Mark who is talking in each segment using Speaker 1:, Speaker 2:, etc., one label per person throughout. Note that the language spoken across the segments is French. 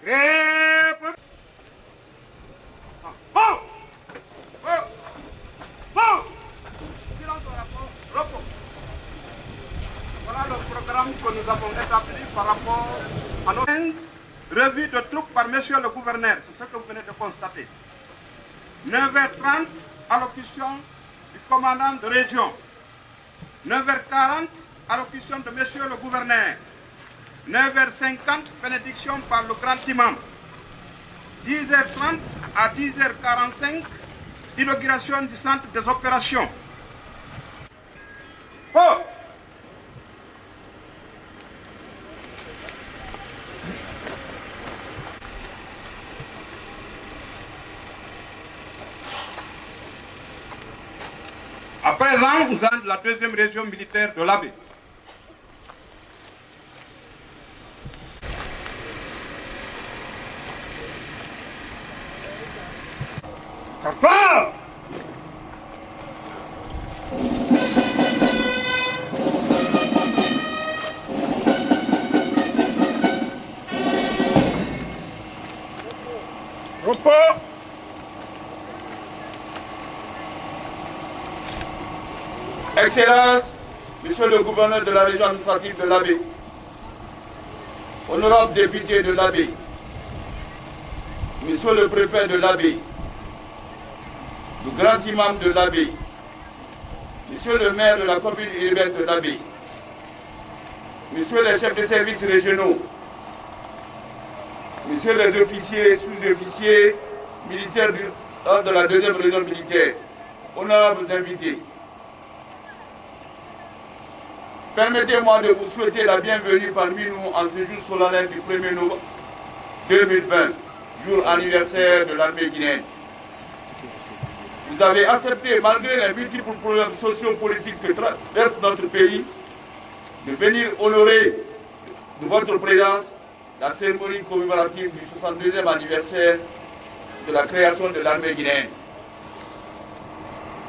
Speaker 1: Voilà le programme que nous avons établi par rapport à nos revue de troupes par monsieur le gouverneur, c'est ce que vous venez de constater. 9h30, allocution du commandant de région. 9h40, allocution de monsieur le gouverneur. 9h50, bénédiction par le grand imam. 10h30 à 10h45, inauguration du centre des opérations. Oh! À présent, nous allons de la deuxième région militaire de l'Abbé. Repos.
Speaker 2: Excellence, Monsieur le gouverneur de la région administrative de l'Abbé, honorable député de l'Abbé, Monsieur le préfet de l'Abbé, le grand imam de l'Abbé, Monsieur le maire de la commune urbaine de l'Abbé, Monsieur les chefs de services régionaux, Monsieur les officiers, sous-officiers militaires de la deuxième région militaire, honorables invités, permettez-moi de vous souhaiter la bienvenue parmi nous en ce jour solennel du 1er novembre 2020, jour anniversaire de l'armée guinéenne. Vous avez accepté, malgré les multiples problèmes sociopolitiques que traverse notre pays, de venir honorer de votre présence la cérémonie commémorative du 62e anniversaire de la création de l'armée guinéenne.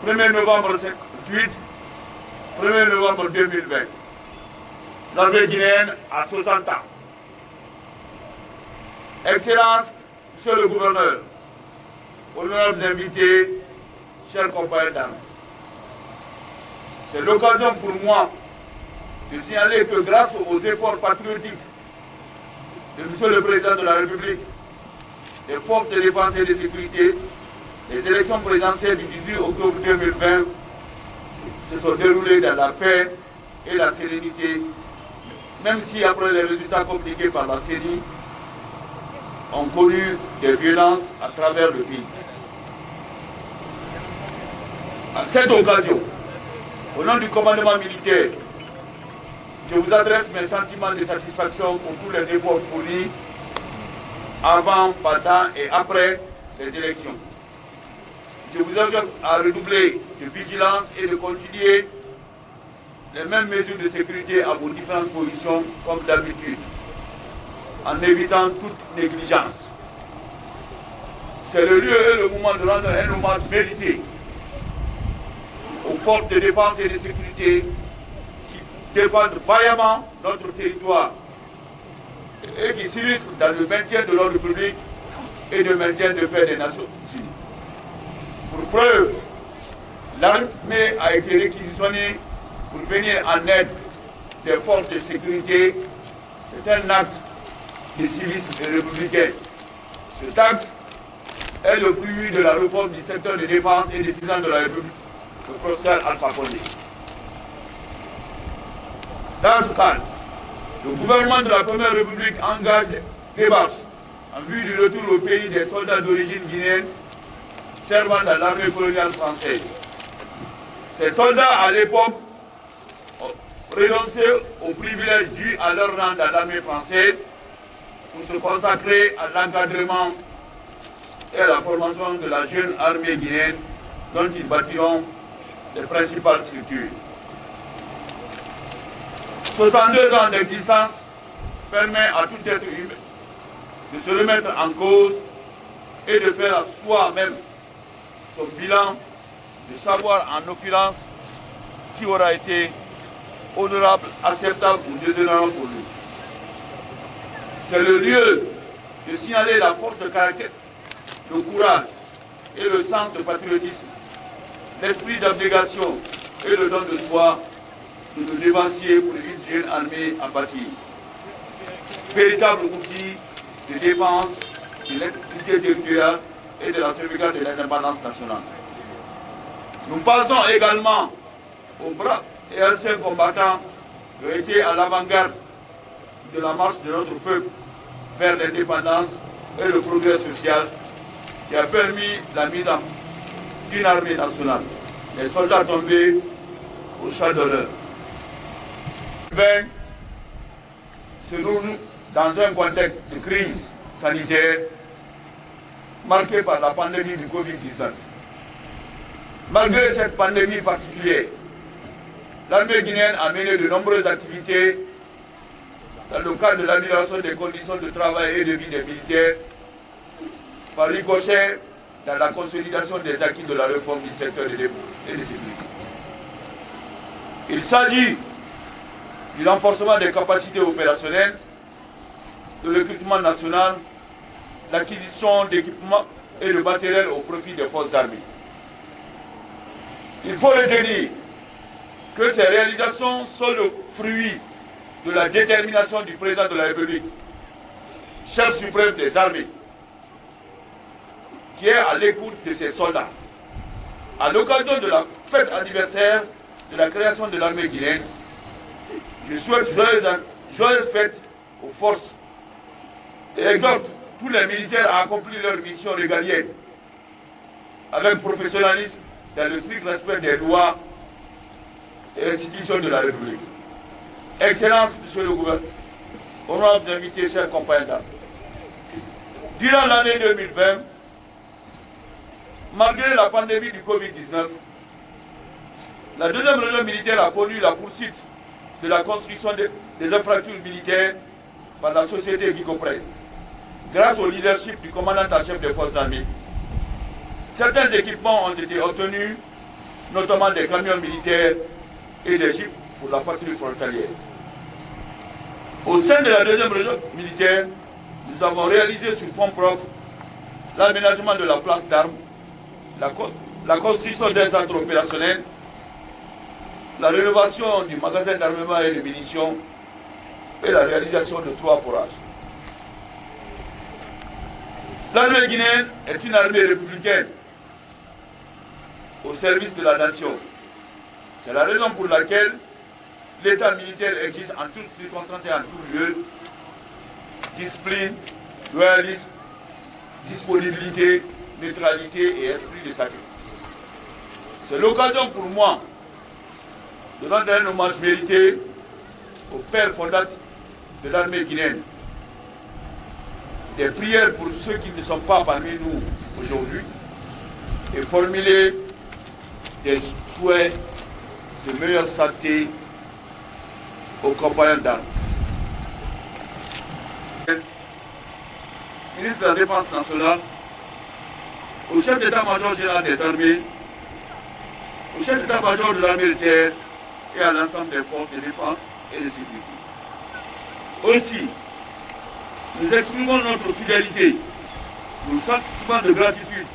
Speaker 2: 1er novembre 58, 1er novembre 2020. L'armée guinéenne a 60 ans. Excellence, Monsieur le gouverneur, honorables invités, chers compagnons d'armes, c'est l'occasion pour moi de signaler que grâce aux efforts patriotiques de Monsieur le Président de la République, des forces de défense et de sécurité, les élections présidentielles du 18 octobre 2020 se sont déroulées dans la paix et la sérénité, même si après les résultats compliqués par la CENI, ont connu des violences à travers le pays. À cette occasion, au nom du commandement militaire, je vous adresse mes sentiments de satisfaction pour tous les efforts fournis avant, pendant et après les élections. Je vous invite à redoubler de vigilance et de continuer les mêmes mesures de sécurité à vos différentes positions comme d'habitude, en évitant toute négligence. C'est le lieu et le moment de rendre un hommage mérité aux forces de défense et de sécurité qui défendent vaillamment notre territoire et qui s'illustrent dans le maintien de l'ordre public et le maintien de paix des Nations Unies. Pour preuve, l'armée a été réquisitionnée pour venir en aide des forces de sécurité. C'est un acte de civisme républicain. Cet acte est le fruit de la réforme du secteur de défense et des 6 ans de la République, le professeur Alpha Condé. Dans ce cadre, le gouvernement de la Première République engage des démarches en vue du retour au pays des soldats d'origine guinéenne servant dans l'armée coloniale française. Ces soldats, à l'époque, ont renoncé aux privilèges dus à leur rang dans l'armée française pour se consacrer à l'encadrement et à la formation de la jeune armée guinéenne dont ils bâtiront les principales structures. 62 ans d'existence permet à tout être humain de se remettre en cause et de faire soi-même son bilan, de savoir en l'occurrence qui aura été honorable, acceptable ou déshonorable pour lui. C'est le lieu de signaler la force de caractère, le courage et le sens de patriotisme, l'esprit d'abnégation et le don de soi de nos dévanciers pour une jeune armée à bâtir. Véritable outil de défense de l'intégrité territoriale et de la sauvegarde de l'indépendance nationale. Nous passons également aux braves et anciens combattants qui ont été à l'avant-garde de la marche de notre peuple vers l'indépendance et le progrès social qui a permis la mise en d'une armée nationale. Les soldats tombés au champ d'honneur. Se trouve dans un contexte de crise sanitaire marqué par la pandémie du Covid-19. Malgré cette pandémie particulière, l'armée guinéenne a mené de nombreuses activités dans le cadre de l'amélioration des conditions de travail et de vie des militaires, par ricochet dans la consolidation des acquis de la réforme du secteur de défense et de sécurité. Il s'agit du renforcement des capacités opérationnelles, de l'équipement national, l'acquisition d'équipements et de matériel au profit des forces armées. Il faut retenir que ces réalisations sont le fruit de la détermination du président de la République, chef suprême des armées, qui est à l'écoute de ses soldats. À l'occasion de la fête anniversaire de la création de l'armée guinéenne, je souhaite joyeuse fête aux forces et exhorte tous les militaires à accomplir leur mission régalienne avec professionnalisme dans le strict respect des lois et institutions de la République. Excellence, Monsieur le gouverneur, honorables invités, chers compagnons. Durant l'année 2020, malgré la pandémie du Covid-19, la deuxième région militaire a connu la poursuite de la construction des infrastructures militaires par la société Vicoprès. Grâce au leadership du commandant en chef des forces armées, certains équipements ont été obtenus, notamment des camions militaires et des jeeps pour la patrouille frontalière. Au sein de la deuxième région militaire, nous avons réalisé sur fonds propres l'aménagement de la place d'armes, la construction des centres opérationnels, la rénovation du magasin d'armement et de munitions et la réalisation de 3 forages. L'armée guinéenne est une armée républicaine au service de la nation. C'est la raison pour laquelle l'État militaire exige en toutes circonstances et en tout lieu discipline, loyalisme, disponibilité, neutralité et esprit de sacrifice. C'est l'occasion pour moi de rendre un hommage mérité au père fondateur de l'armée guinéenne. Des prières pour ceux qui ne sont pas parmi nous aujourd'hui et formuler des souhaits de meilleure santé aux compagnons d'armes. Ministre de la Défense nationale, au chef d'état-major général des armées, au chef d'état-major de l'armée de terre et à l'ensemble des forces de défense et de sécurité. Aussi, nous exprimons notre fidélité, nos sentiments de gratitude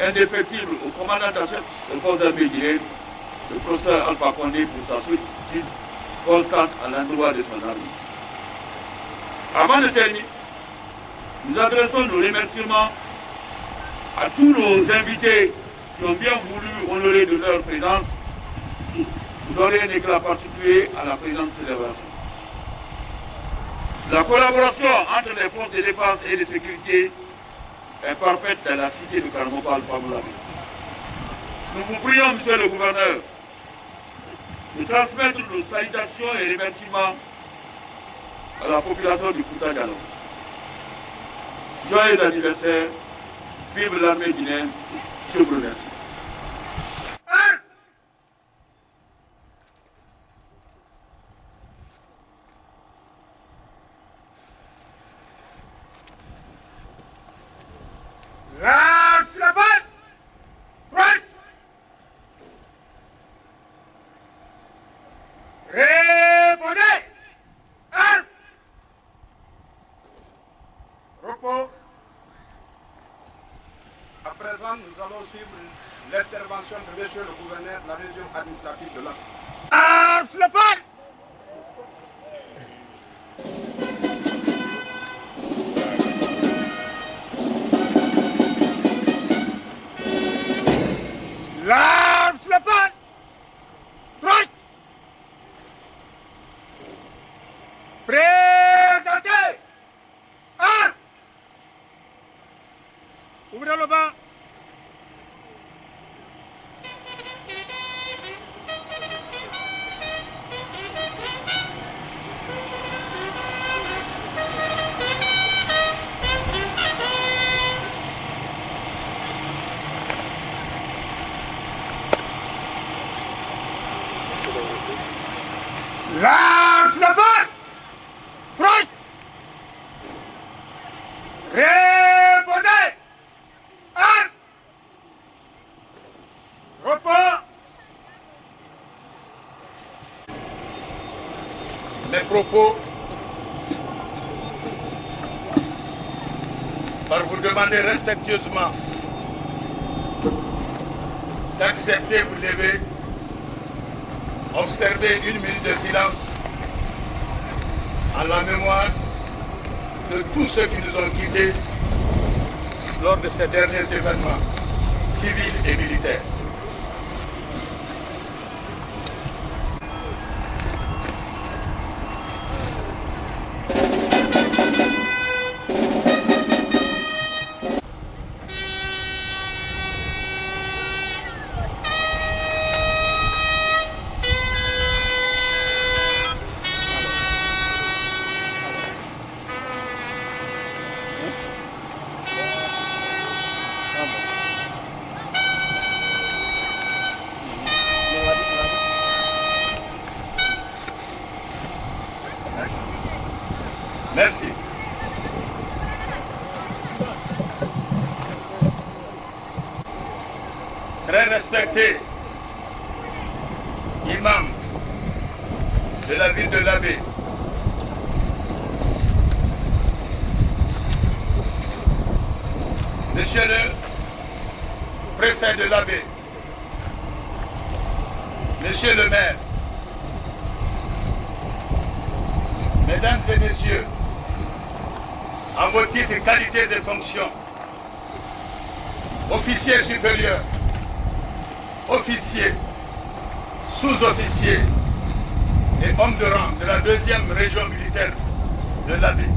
Speaker 2: indéfectible au commandant en chef des forces armées guinéennes, le professeur Alpha Condé, pour sa sollicitude constante à l'endroit de son armée. Avant de terminer, nous adressons nos remerciements à tous nos invités qui ont bien voulu honorer de leur présence, pour donner un éclat particulier à la présente célébration. La collaboration entre les forces de défense et de sécurité est parfaite dans la cité de Carmopal Pamoulabi. Nous vous prions, Monsieur le Gouverneur, de transmettre nos salutations et remerciements à la population du Fouta Djallon. Joyeux anniversaire, vive l'armée guinéenne, je vous remercie.
Speaker 1: Repos. suivre l'intervention de monsieur le gouverneur de la région administrative de l'Ain.
Speaker 3: L'arme sur la patte. Droite. Présenté. Un. Ouvrez le bas. L'arme sur la patte. Droite. Répondez. Un. Repos.
Speaker 2: Mes propos par vous demander respectueusement d'accepter, vous lever, observer 1 minute de silence en la mémoire de tous ceux qui nous ont quittés lors de ces derniers événements civils et militaires. Merci. Très respecté imam de la ville de Labé, monsieur le préfet de Labé, monsieur le maire, mesdames et messieurs, en vos titres et qualités de fonction, officiers supérieurs, officiers, sous-officiers et hommes de rang de la 2e région militaire de l'Abbé.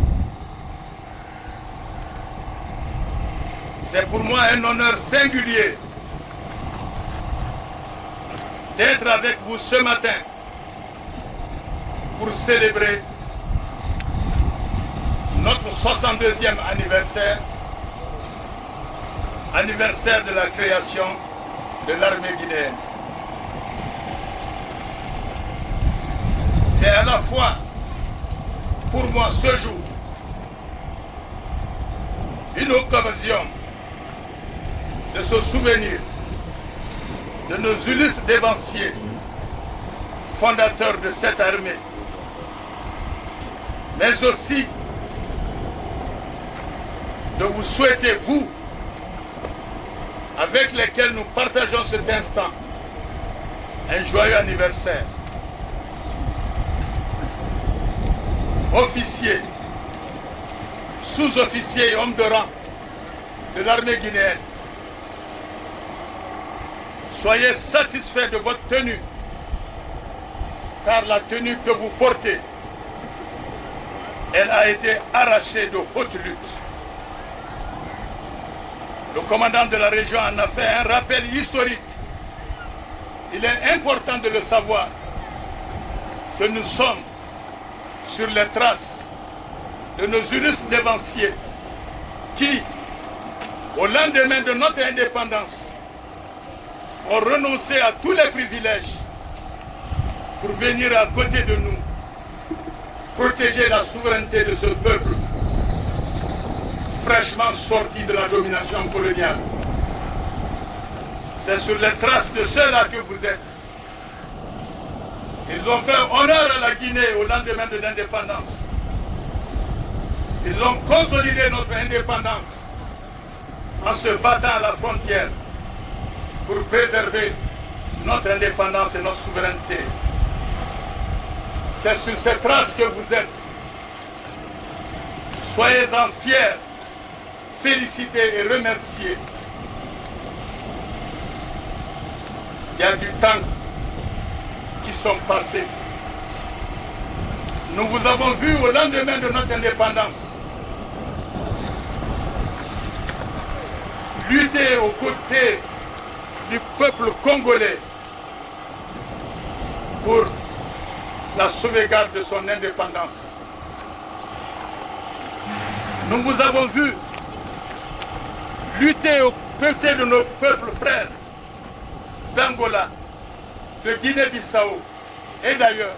Speaker 2: C'est pour moi un honneur singulier d'être avec vous ce matin pour célébrer notre 62e anniversaire de la création de l'armée guinéenne. C'est à la fois pour moi ce jour une occasion de se souvenir de nos illustres dévanciers, fondateurs de cette armée, mais aussi de vous souhaiter, vous, avec lesquels nous partageons cet instant, un joyeux anniversaire. Officiers, sous-officiers et hommes de rang de l'armée guinéenne, soyez satisfaits de votre tenue, car la tenue que vous portez, elle a été arrachée de haute lutte. Le commandant de la région en a fait un rappel historique. Il est important de le savoir que nous sommes sur les traces de nos illustres dévanciers qui, au lendemain de notre indépendance, ont renoncé à tous les privilèges pour venir à côté de nous, protéger la souveraineté de ce peuple fraîchement sorti de la domination coloniale. C'est sur les traces de ceux-là que vous êtes. Ils ont fait honneur à la Guinée au lendemain de l'indépendance. Ils ont consolidé notre indépendance en se battant à la frontière pour préserver notre indépendance et notre souveraineté. C'est sur ces traces que vous êtes. Soyez-en fiers, félicitez et remerciez. Il y a du temps qui sont passés. Nous vous avons vu au lendemain de notre indépendance lutter aux côtés du peuple congolais pour la sauvegarde de son indépendance. Nous vous avons vu lutter aux côtés de nos peuples frères d'Angola, de Guinée-Bissau et d'ailleurs.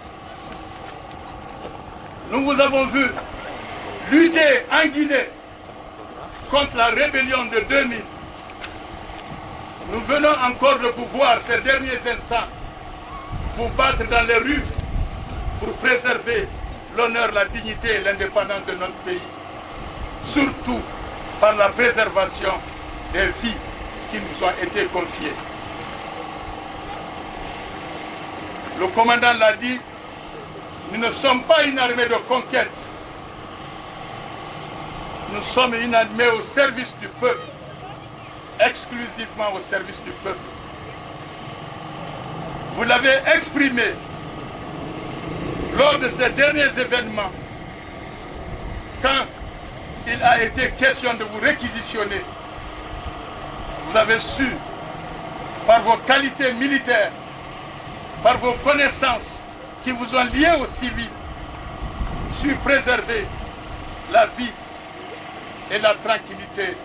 Speaker 2: Nous vous avons vu lutter en Guinée contre la rébellion de 2000. Nous venons encore de vous voir ces derniers instants vous battre dans les rues pour préserver l'honneur, la dignité et l'indépendance de notre pays. Surtout par la préservation des vies qui nous ont été confiées. Le commandant l'a dit, nous ne sommes pas une armée de conquête. Nous sommes une armée au service du peuple, exclusivement au service du peuple. Vous l'avez exprimé lors de ces derniers événements, quand il a été question de vous réquisitionner. Vous avez su, par vos qualités militaires, par vos connaissances qui vous ont liés aux civils, su préserver la vie et la tranquillité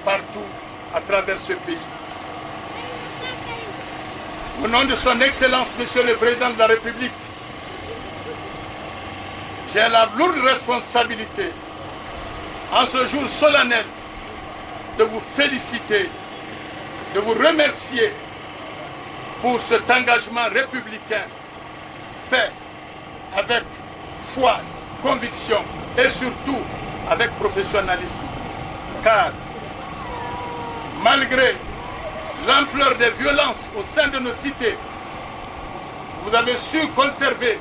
Speaker 2: partout à travers ce pays. Au nom de son Excellence, Monsieur le Président de la République, j'ai la lourde responsabilité, en ce jour solennel, de vous féliciter, de vous remercier pour cet engagement républicain fait avec foi, conviction et surtout avec professionnalisme. Car malgré l'ampleur des violences au sein de nos cités, vous avez su conserver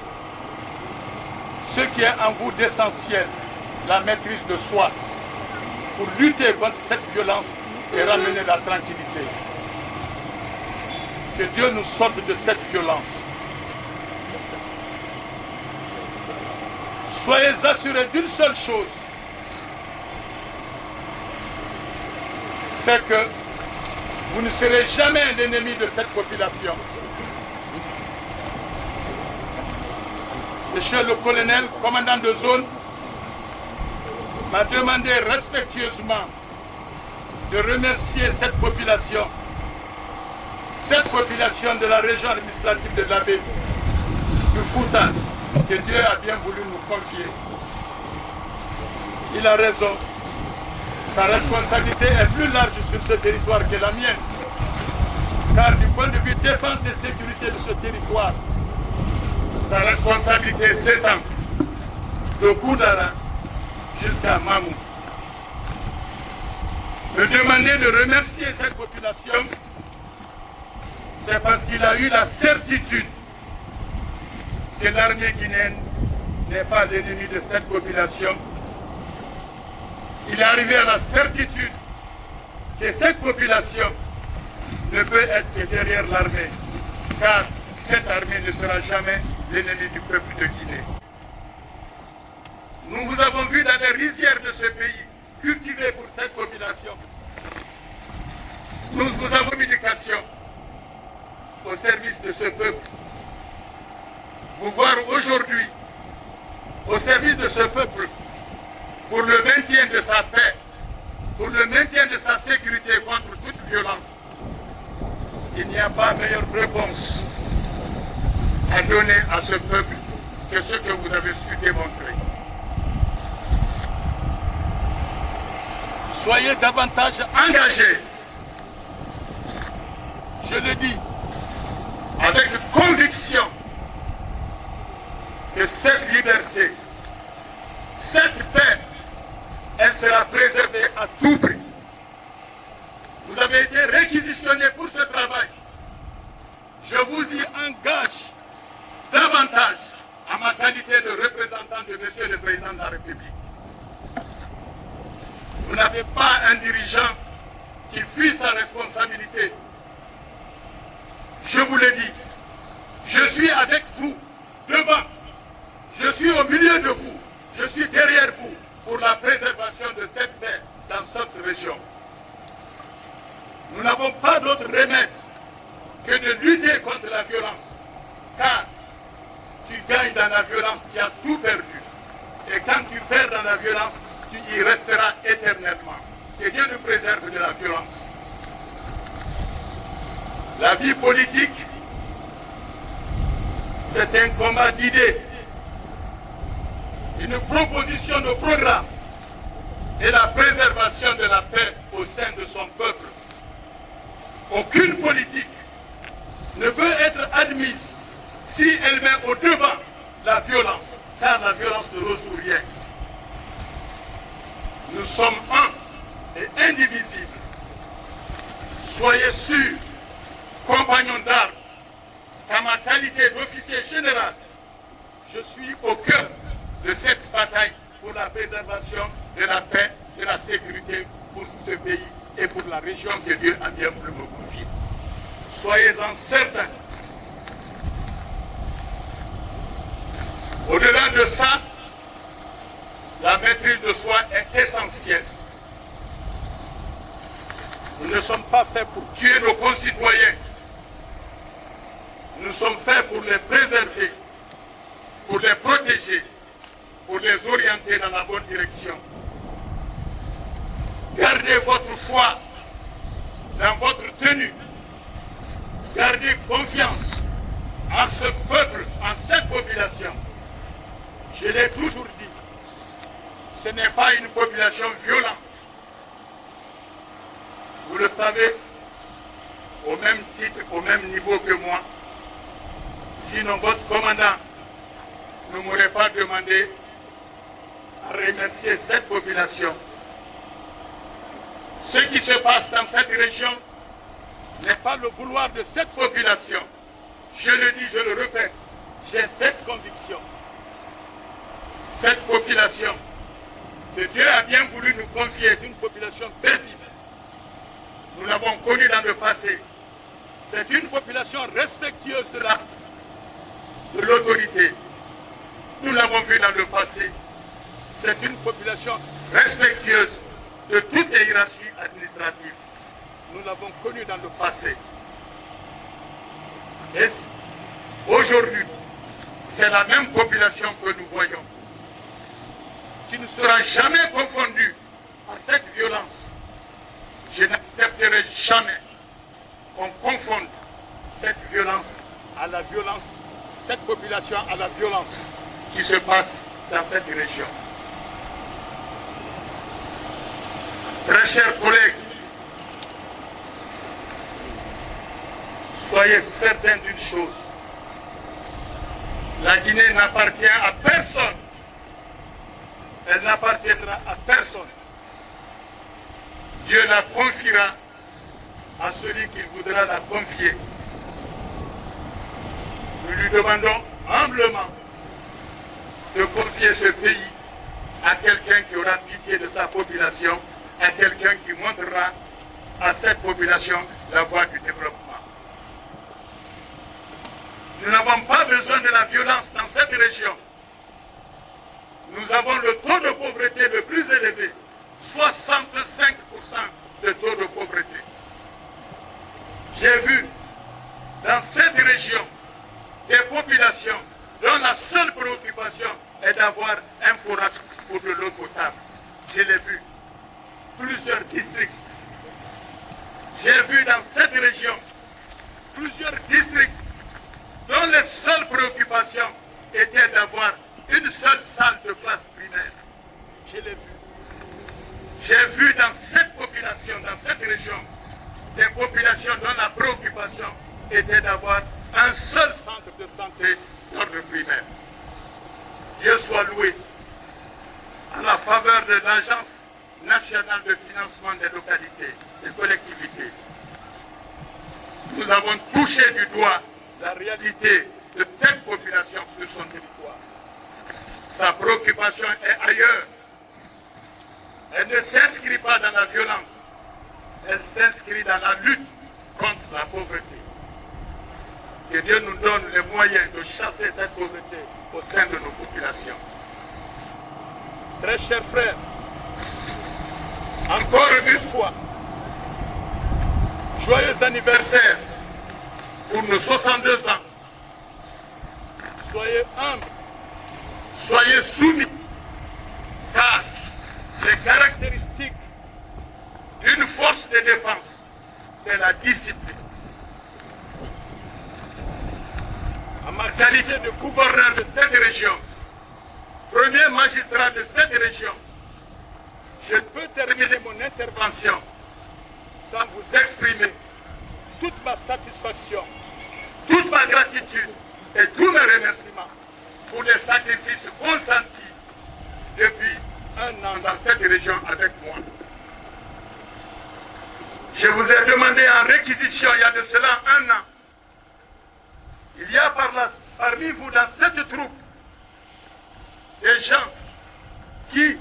Speaker 2: ce qui est en vous d'essentiel, la maîtrise de soi, pour lutter contre cette violence et ramener la tranquillité. Que Dieu nous sorte de cette violence. Soyez assurés d'une seule chose, c'est que vous ne serez jamais l'ennemi de cette population. Monsieur le colonel, commandant de zone, m'a demandé respectueusement de remercier cette population de la région administrative de l'Abbé, du Fouta, que Dieu a bien voulu nous confier. Il a raison. Sa responsabilité est plus large sur ce territoire que la mienne. Car du point de vue défense et sécurité de ce territoire, sa responsabilité s'étend de Koudara jusqu'à Mamou. Me demander de remercier cette population, c'est parce qu'il a eu la certitude que l'armée guinéenne n'est pas l'ennemi de cette population. Il est arrivé à la certitude que cette population ne peut être que derrière l'armée, car cette armée ne sera jamais l'ennemi du peuple de Guinée. Nous vous avons vu dans les rizières de ce pays, cultivées pour cette population. Nous vous avons mis l'éducation au service de ce peuple. Vous voir aujourd'hui au service de ce peuple pour le maintien de sa paix, pour le maintien de sa sécurité contre toute violence. Il n'y a pas meilleure réponse à donner à ce peuple que ce que vous avez su démontrer. Soyez davantage engagés. Je le dis avec conviction que cette liberté, cette paix, elle sera préservée à tout prix. Vous avez été réquisitionnés pour ce travail. je vous y engage davantage en ma qualité de représentant de Monsieur le Président de la République. Vous n'avez pas un dirigeant qui fuit sa responsabilité. Je vous le dis, je suis avec vous, devant, je suis au milieu de vous, je suis derrière vous pour la préservation de cette paix dans cette région. Nous n'avons pas d'autre remède que de lutter contre la violence, car tu gagnes dans la violence, tu as tout perdu. Et quand tu perds dans la violence, tu y resteras éternellement. Que Dieu nous préserve de la violence. La vie politique, c'est un combat d'idées, une proposition de programme et la préservation de la paix au sein de son peuple. Aucune politique ne peut être admise si elle met au devant la violence, car la violence ne résout rien. Nous sommes un et indivisibles. Soyez sûrs, compagnons d'armes, qu'en ma qualité d'officier général, je suis au cœur de cette bataille pour la préservation de la paix, de la sécurité pour ce pays et pour la région que Dieu a bien voulu me confier. Soyez-en certains. Au-delà de ça, la maîtrise de soi est essentielle. Nous ne sommes pas faits pour tuer nos concitoyens. Nous sommes faits pour les préserver, pour les protéger, pour les orienter dans la bonne direction. Gardez votre foi dans votre tenue. Gardez confiance en ce peuple, en cette population. Je l'ai toujours dit, ce n'est pas une population violente. Vous le savez, au même titre, au même niveau que moi. Sinon, votre commandant ne m'aurait pas demandé à remercier cette population. Ce qui se passe dans cette région n'est pas le vouloir de cette population. Je le dis, je le répète, j'ai cette conviction. Cette population que Dieu a bien voulu nous confier est une population paisible. Nous l'avons connue dans le passé. C'est une population respectueuse de l'autorité. Nous l'avons vu dans le passé. C'est une population respectueuse de toutes les hiérarchies administratives. Nous l'avons connue dans le passé. Et aujourd'hui, c'est la même population que nous voyons, qui ne sera jamais confondue à cette violence. Je n'accepterai jamais qu'on confonde cette violence à la violence, cette population à la violence qui se passe dans cette région. Très chers collègues, soyez certains d'une chose. La Guinée n'appartient à personne. Elle n'appartiendra à personne. Dieu la confiera à celui qu'il voudra la confier. Nous lui demandons humblement de confier ce pays à quelqu'un qui aura pitié de sa population, à quelqu'un qui montrera à cette population la voie du développement. Nous n'avons pas besoin de la violence dans cette région. Nous avons le taux de pauvreté le plus élevé, 65% de taux de pauvreté. J'ai vu dans cette région des populations dont la seule préoccupation est d'avoir un forage pour de l'eau potable. Je l'ai vu. Plusieurs districts. J'ai vu dans cette région plusieurs districts dont les seules préoccupations étaient d'avoir une seule salle de classe primaire. Je l'ai vu. J'ai vu dans cette population, dans cette région, des populations dont la préoccupation était d'avoir un seul centre de santé d'ordre primaire. Dieu soit loué. En la faveur de l'Agence nationale de financement des localités, des collectivités, nous avons touché du doigt
Speaker 4: la réalité de cette population sur son territoire. Sa préoccupation est ailleurs. Elle ne s'inscrit pas dans la violence, elle s'inscrit dans la lutte contre la pauvreté. Que Dieu nous donne les moyens de chasser cette pauvreté au sein de nos populations. Très chers frères, encore une fois, joyeux anniversaire pour nos 62 ans. Soyez humbles, soyez soumis, car les caractéristiques d'une force de défense, c'est la discipline. En ma qualité de gouverneur de cette région, premier magistrat de cette région, je peux terminer mon intervention sans vous exprimer toute ma satisfaction, toute ma gratitude et tous mes remerciements pour les sacrifices consentis depuis un an dans cette région avec moi. Je vous ai demandé en réquisition il y a de cela un an. Il y a parmi vous dans cette troupe des gens qui,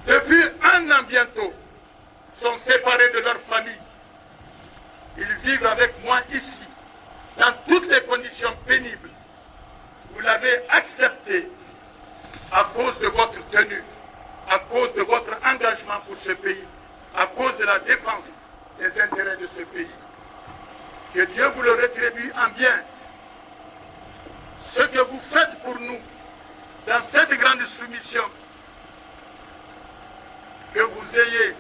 Speaker 4: depuis un an bientôt, sont séparés de leur famille. Ils vivent avec moi ici, dans toutes les conditions pénibles. Vous l'avez accepté à cause de votre tenue, à cause de votre engagement pour ce pays, à cause de la défense des intérêts de ce pays. Que Dieu vous le rétribue en bien. Ce que vous faites pour nous dans cette grande soumission, que vous ayez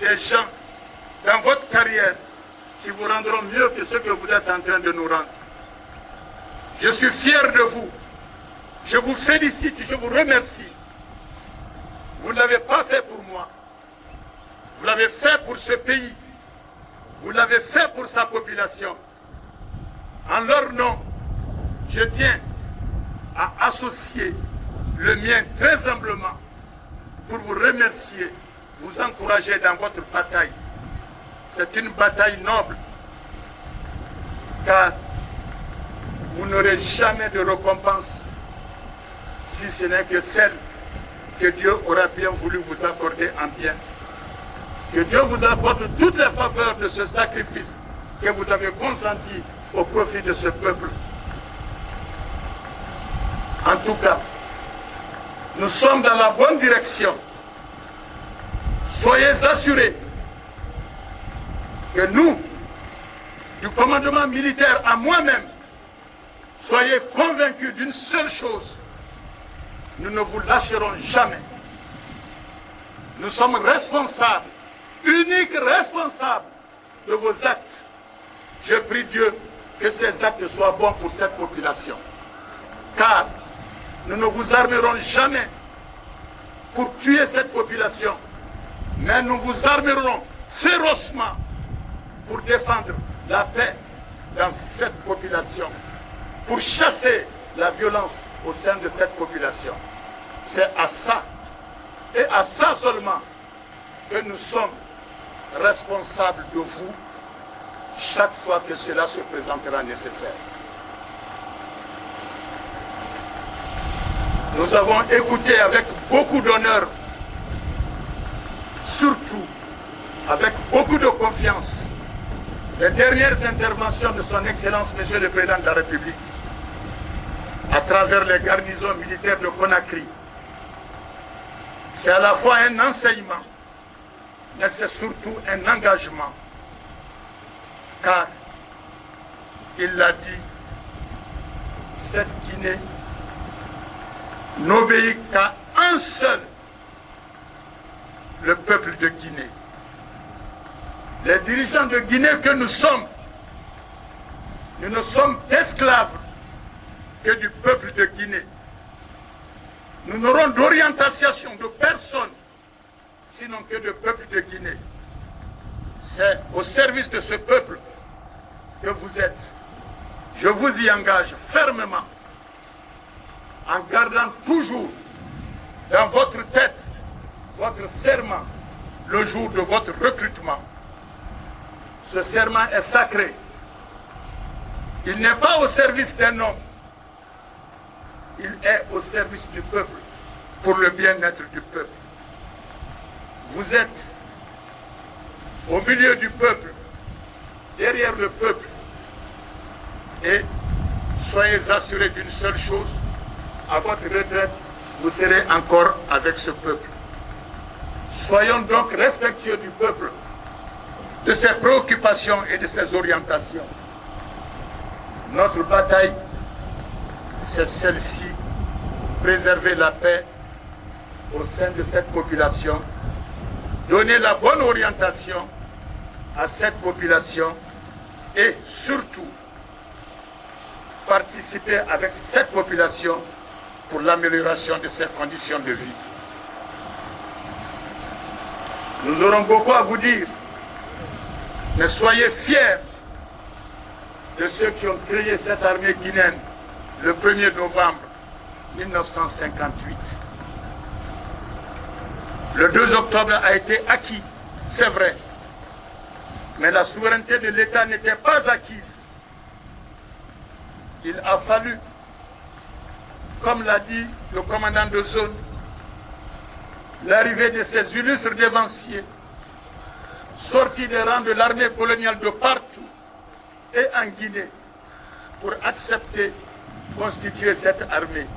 Speaker 4: des gens dans votre carrière qui vous rendront mieux que ce que vous êtes en train de nous rendre. Je suis fier de vous. Je vous félicite, je vous remercie. Vous ne l'avez pas fait pour moi. Vous l'avez fait pour ce pays. Vous l'avez fait pour sa population. En leur nom, je tiens à associer le mien très humblement pour vous remercier, vous encourager dans votre bataille. C'est une bataille noble, car vous n'aurez jamais de récompense si ce n'est que celle que Dieu aura bien voulu vous accorder en bien. Que Dieu vous apporte toutes les faveurs de ce sacrifice que vous avez consenti au profit de ce peuple. En tout cas, nous sommes dans la bonne direction. Soyez assurés que nous, du commandement militaire à moi-même, soyez convaincus d'une seule chose. Nous ne vous lâcherons jamais. Nous sommes responsables, uniques responsables de vos actes. Je prie Dieu que ces actes soient bons pour cette population. Car nous ne vous armerons jamais pour tuer cette population, mais nous vous armerons férocement pour défendre la paix dans cette population, pour chasser la violence au sein de cette population. C'est à ça, et à ça seulement, que nous sommes responsables de vous chaque fois que cela se présentera nécessaire. Nous avons écouté avec beaucoup d'honneur, surtout avec beaucoup de confiance, les dernières interventions de son Excellence, Monsieur le Président de la République, à travers les garnisons militaires de Conakry. C'est à la fois un enseignement, mais c'est surtout un engagement, car il l'a dit, cette Guinée n'obéit qu'à un seul, le peuple de Guinée. Les dirigeants de Guinée que nous sommes, nous ne sommes qu'esclaves que du peuple de Guinée. Nous n'aurons d'orientation de personne, sinon que du peuple de Guinée. C'est au service de ce peuple que vous êtes. Je vous y engage fermement, en gardant toujours dans votre tête votre serment le jour de votre recrutement. Ce serment est sacré. Il n'est pas au service d'un homme. Il est au service du peuple, pour le bien-être du peuple. Vous êtes au milieu du peuple, derrière le peuple. Et soyez assurés d'une seule chose, à votre retraite, vous serez encore avec ce peuple. Soyons donc respectueux du peuple, de ses préoccupations et de ses orientations. Notre bataille, c'est celle-ci, préserver la paix au sein de cette population, donner la bonne orientation à cette population et surtout participer avec cette population pour l'amélioration de ses conditions de vie. Nous aurons beaucoup à vous dire, mais soyez fiers de ceux qui ont créé cette armée guinéenne le 1er novembre 1958. Le 2 octobre a été acquis, c'est vrai, mais la souveraineté de l'État n'était pas acquise. Il a fallu, comme l'a dit le commandant de zone, l'arrivée de ces illustres dévanciers, sortis des rangs de l'armée coloniale de partout et en Guinée, pour accepter de constituer cette armée.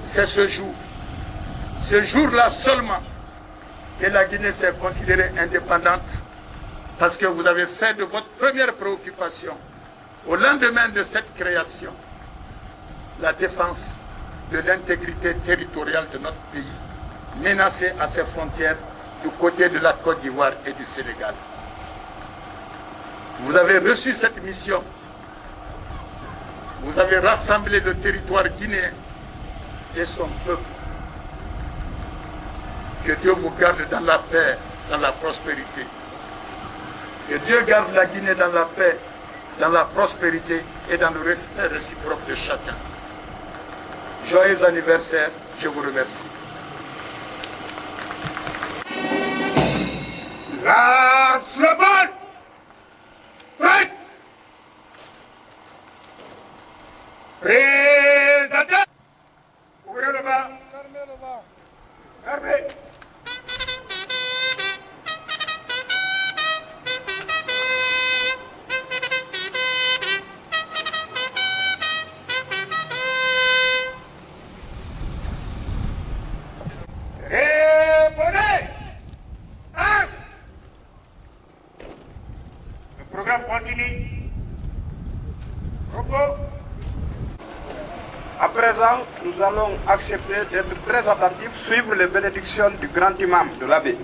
Speaker 4: C'est ce jour-là seulement, que la Guinée s'est considérée indépendante, parce que vous avez fait de votre première préoccupation, au lendemain de cette création, la défense de l'intégrité territoriale de notre pays, menacé à ses frontières du côté de la Côte d'Ivoire et du Sénégal. Vous avez reçu cette mission, vous avez rassemblé le territoire guinéen et son peuple. Que Dieu vous garde dans la paix, dans la prospérité. Que Dieu garde la Guinée dans la paix, dans la prospérité et dans le respect réciproque de chacun. Joyeux anniversaire, je vous remercie.
Speaker 3: L'arme sur la balle. Prête. Prédateur. Ouvrez le bas. Fermez le bas. Fermez. Le programme continue. Repos.
Speaker 1: À présent, nous allons accepter d'être très attentifs, suivre les bénédictions du grand imam de l'abbé.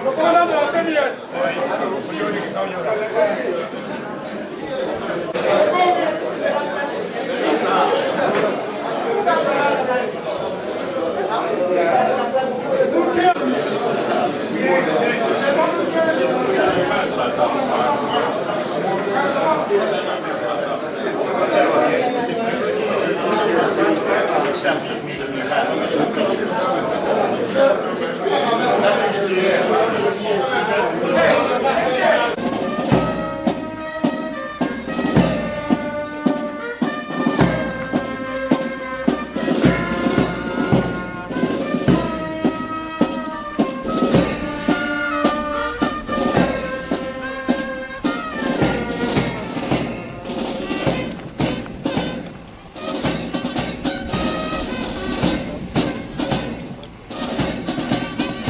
Speaker 3: Le commandant de la CNIS.